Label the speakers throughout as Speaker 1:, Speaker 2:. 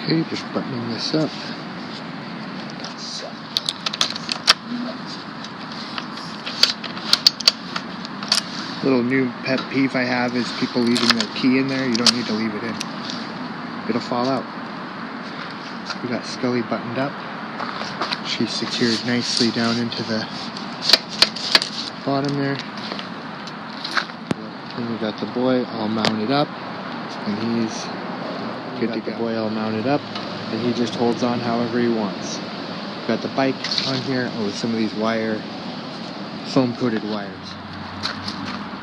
Speaker 1: Okay, just buttoning this up. Little new pet peeve I have is people leaving their key in there. You don't need to leave it in. It'll fall out. We got Scully buttoned up. She's secured nicely down into the bottom there. And we got the boy all mounted up, and he's good to go. The boy all mounted up, and he just holds on however he wants. We've got the bike on here with some of these foam-coated wires.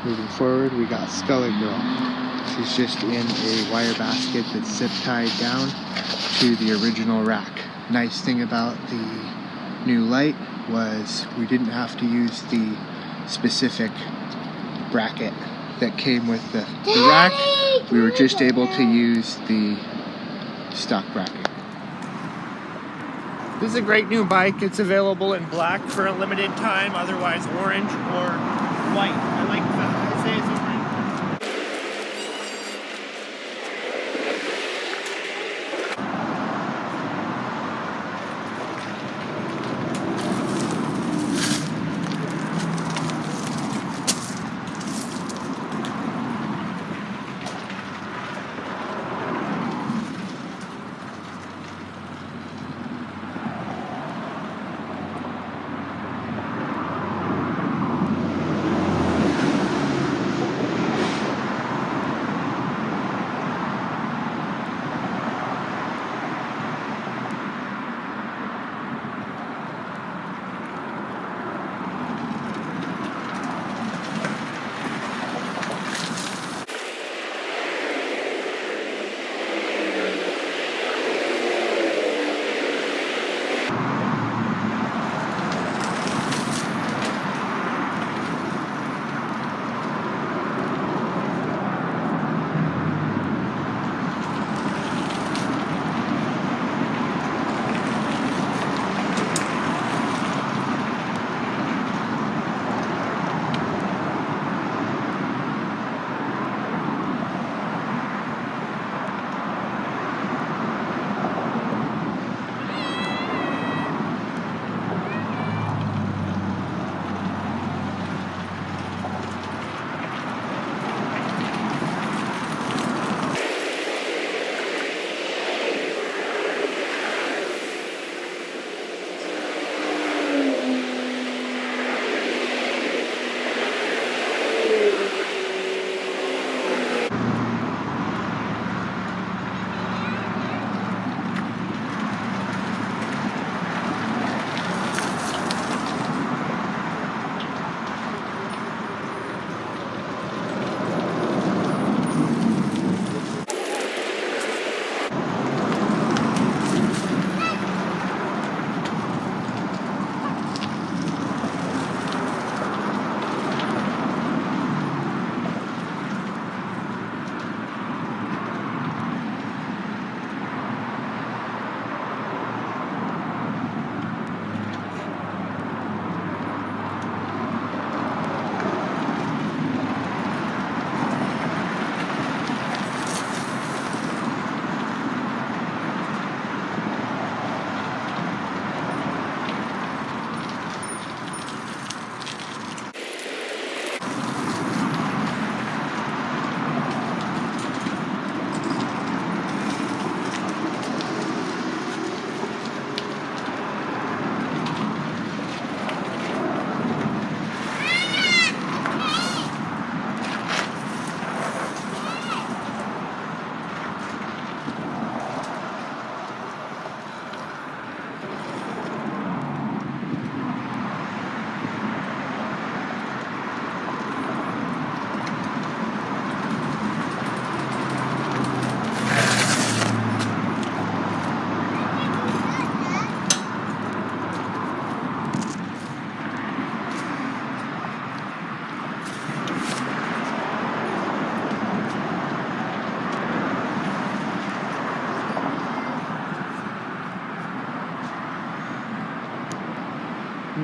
Speaker 1: Moving forward, we got Scully Girl. She's just in a wire basket that's zip-tied down to the original rack. Nice thing about the new light was we didn't have to use the specific bracket that came with the rack. We were just able to use the stock bracket. This is a great new bike. It's available in black for a limited time, otherwise orange or white. I like that. I say it's orange.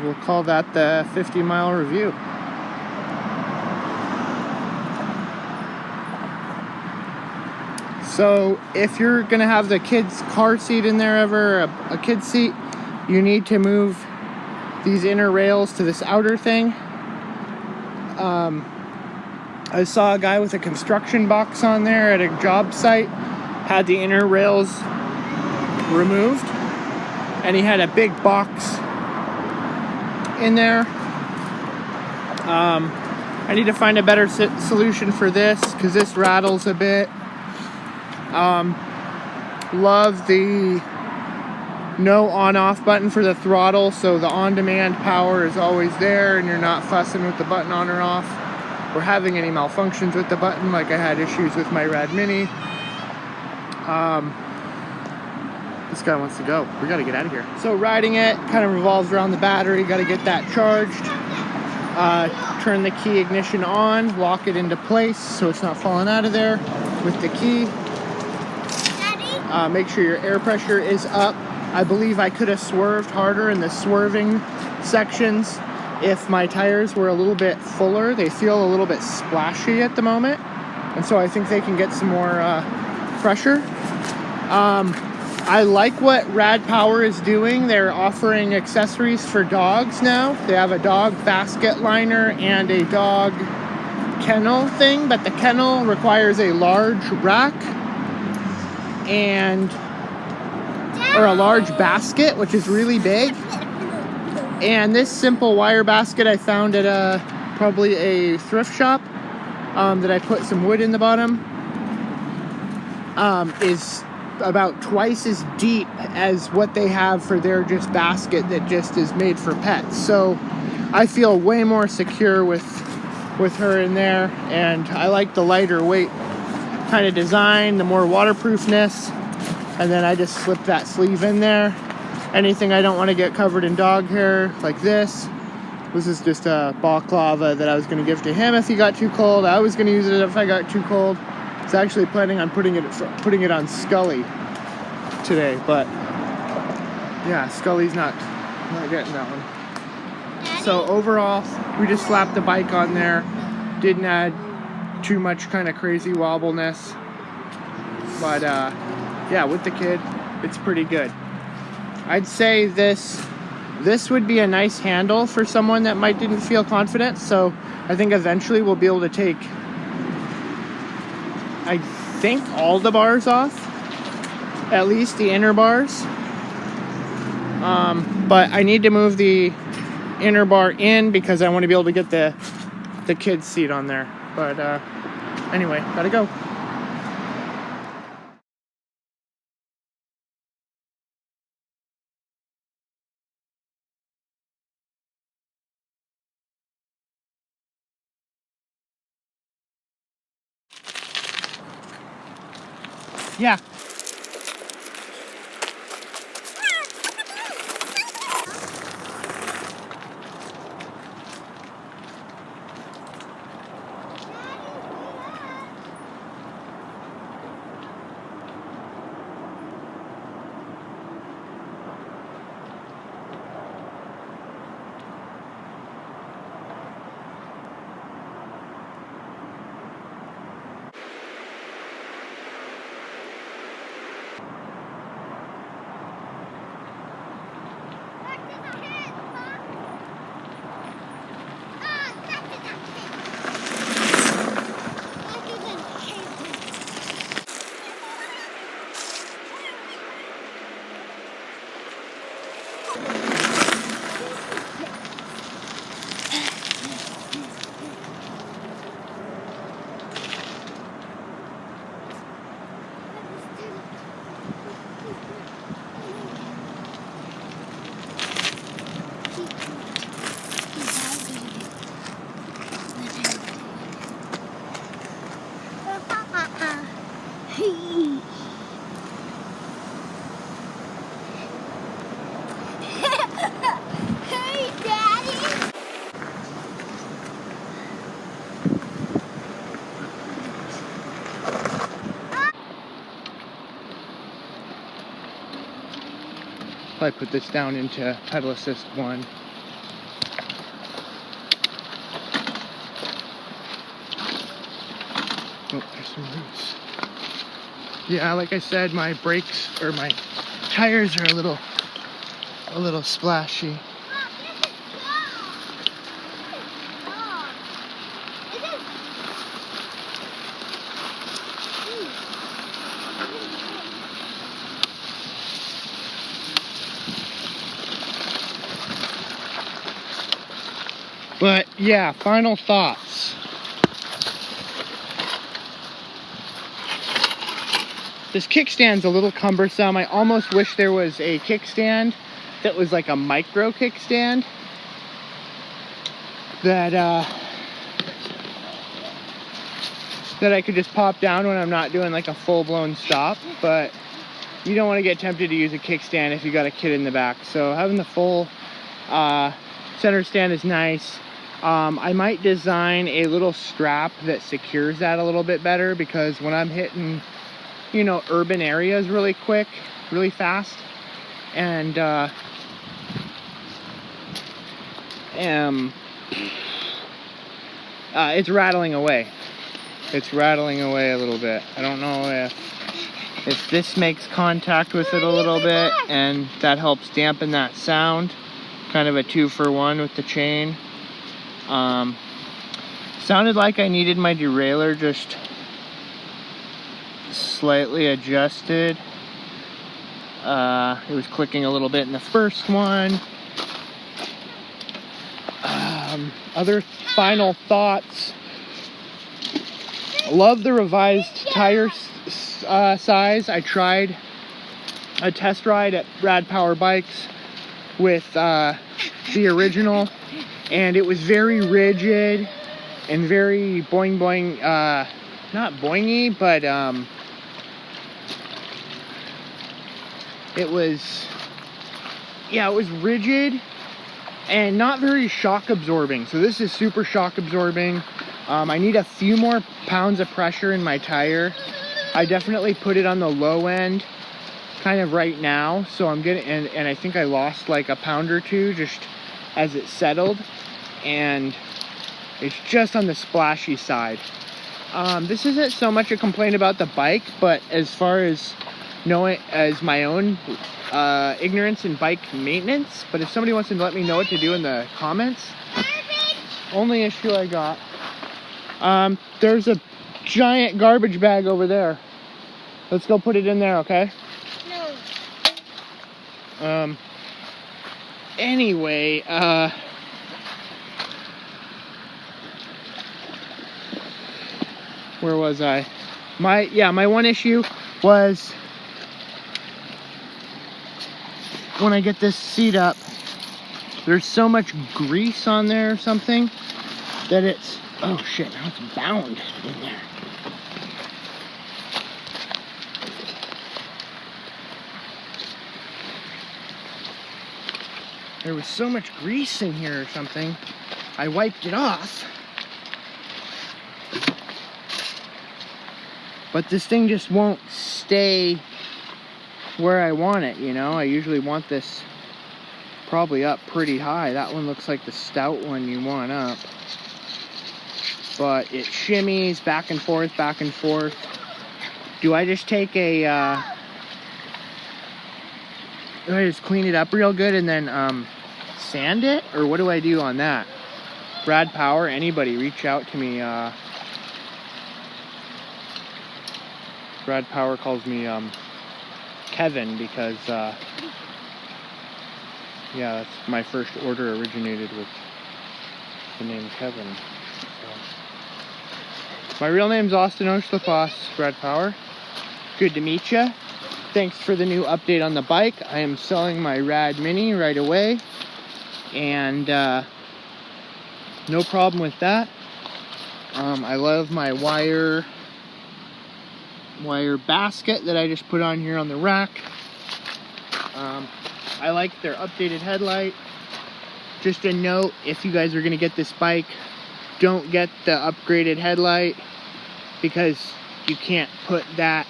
Speaker 1: We'll call that the 50-mile review. So if you're gonna have the kids' car seat in there ever, a kid's seat, you need to move these inner rails to this outer thing. I saw a guy with a construction box on there at a job site, had the inner rails removed, and he had a big box in there. I need to find a better solution for this because this rattles a bit. Love the no on-off button for the throttle, so the on-demand power is always there and you're not fussing with the button on or off or having any malfunctions with the button like I had issues with my Rad Mini. This guy wants to go. We gotta get out of here. So riding it kind of revolves around the battery. Gotta get that charged. Turn the key ignition on, lock it into place so it's not falling out of there with the key. Make sure your air pressure is up. I believe I could have swerved harder in the swerving sections if my tires were a little bit fuller. They feel a little bit splashy at the moment, and so I think they can get some more pressure. I like what Rad Power is doing. They're offering accessories for dogs now. They have a dog basket liner and a dog kennel thing, but the kennel requires a large rack or a large basket, which is really big. And this simple wire basket I found at probably a thrift shop that I put some wood in the bottom is about twice as deep as what they have for their just basket that just is made for pets. So I feel way more secure with her in there, and I like the lighter weight kind of design, the more waterproofness. And then I just slip that sleeve in there. Anything I don't want to get covered in dog hair, like this. This is just a balaclava that I was going to give to him if he got too cold. I was going to use it if I got too cold. I was actually planning on putting it on Scully today, but yeah, Scully's not getting that one. So overall, we just slapped the bike on there. Didn't add too much kind of crazy wobbleness, but yeah, with the kid, it's pretty good. I'd say this would be a nice handle for someone that didn't feel confident. So I think eventually we'll be able to take, I think, all the bars off, at least the inner bars. But I need to move the inner bar in because I want to be able to get the kid's seat on there. But anyway, gotta go. Yeah. I put this down into pedal assist 1. Oh, there's some roots. Yeah, like I said, my brakes or my tires are a little splashy. But yeah, final thoughts. This kickstand's a little cumbersome. I almost wish there was a kickstand that was like a micro kickstand that I could just pop down when I'm not doing like a full-blown stop. But you don't want to get tempted to use a kickstand if you got a kid in the back. So having the full center stand is nice. I might design a little strap that secures that a little bit better, because when I'm hitting, you know, urban areas really quick, really fast, and it's rattling away. It's rattling away a little bit. I don't know if this makes contact with it a little bit, and that helps dampen that sound. Kind of a 2-for-1 with the chain. Sounded like I needed my derailleur just slightly adjusted. It was clicking a little bit in the first one. Other final thoughts. Love the revised tire size. I tried a test ride at Rad Power Bikes with the original, and it was very rigid and very boing boing, not boingy, but it was rigid and not very shock absorbing. So this is super shock absorbing. I need a few more pounds of pressure in my tire. I definitely put it on the low end kind of right now, so I'm getting, and I think I lost like a pound or two just as it settled, and it's just on the splashy side. This isn't so much a complaint about the bike, but as far as knowing as my own ignorance in bike maintenance. But if somebody wants to let me know what to do in the comments. Only issue I got, there's a giant garbage bag over there. Let's go put it in there, okay? No. Anyway, where was I? My one issue was when I get this seat up, there's so much grease on there or something that it's, oh shit, now it's bound in there. There was so much grease in here or something. I wiped it off. But this thing just won't stay where I want it, you know? I usually want this probably up pretty high. That one looks like the stout one you want up. But it shimmies back and forth, back and forth. Do I just take a, do I just clean it up real good and then sand it? Or what do I do on that? Rad Power, anybody reach out to me. Rad Power calls me Kevin because yeah, that's my first order originated with the name Kevin. So. My real name's Austin Oshlefoss, Rad Power. Good to meet you. Thanks for the new update on the bike. I am selling my Rad Mini right away, and no problem with that. I love my wire basket that I just put on here on the rack. I like their updated headlight. Just a note, if you guys are going to get this bike, don't get the upgraded headlight, because you can't put that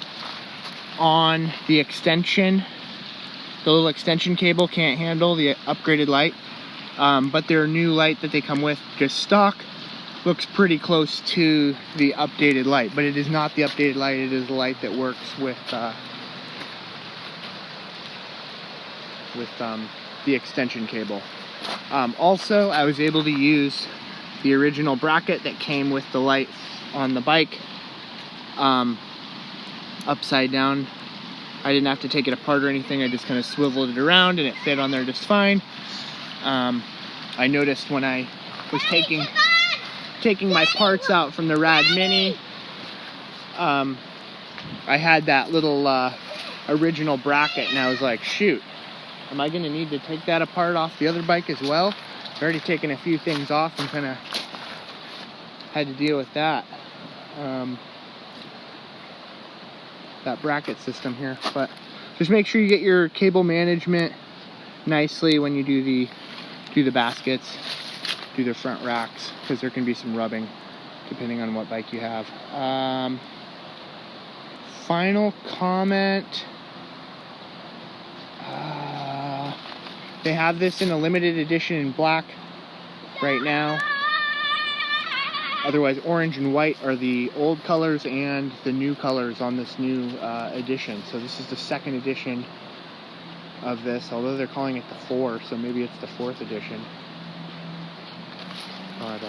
Speaker 1: on the extension. The little extension cable can't handle the upgraded light. But their new light that they come with, just stock, looks pretty close to the updated light, but it is not the updated light. It is the light that works with the extension cable. Also, I was able to use the original bracket that came with the light on the bike upside down. I didn't have to take it apart or anything. I just kind of swiveled it around and it fit on there just fine. I noticed when I was taking my parts out from the Rad Mini, I had that little original bracket, and I was like, shoot, am I going to need to take that apart off the other bike as well? I've already taken a few things off and kind of had to deal with that. That bracket system here. But just make sure you get your cable management nicely when you do the baskets, do the front racks, because there can be some rubbing depending on what bike you have. Final comment. They have this in a limited edition in black right now. Otherwise, orange and white are the old colors and the new colors on this new edition. So this is the second edition of this, although they're calling it the 4, so maybe it's the 4th edition. But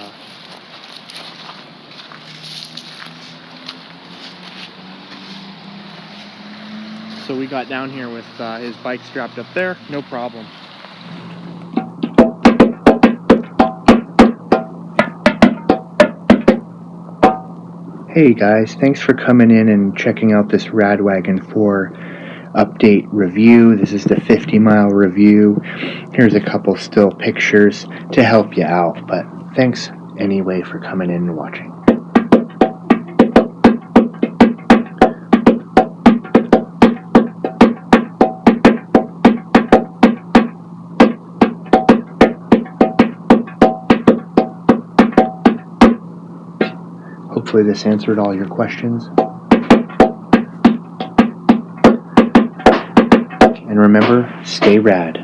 Speaker 1: so we got down here with his bike strapped up there, no problem. Hey guys, thanks for coming in and checking out this RadWagon 4 update review. This is the 50-mile review. Here's a couple still pictures to help you out, but thanks anyway for coming in and watching. Hopefully this answered all your questions. And remember, stay rad.